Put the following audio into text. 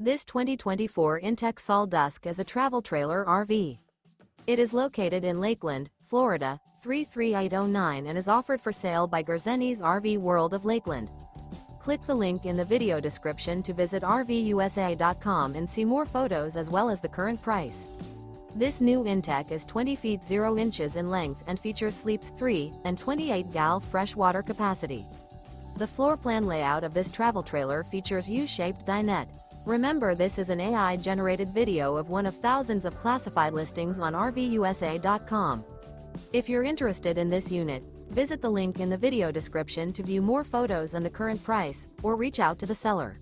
This 2024 inTech Sol Dusk is a travel trailer RV. It is located in Lakeland, Florida, 33809 and is offered for sale by Gerzeny's RV World of Lakeland. Click the link in the video description to visit RVUSA.com and see more photos as well as the current price. This new inTech is 20 feet 0 inches in length and features sleeps 3 and 28 gal freshwater capacity. The floor plan layout of this travel trailer features U-Shaped Dinette. Remember, this is an AI-generated video of one of thousands of classified listings on RVUSA.com. If you're interested in this unit, visit the link in the video description to view more photos and the current price, or reach out to the seller.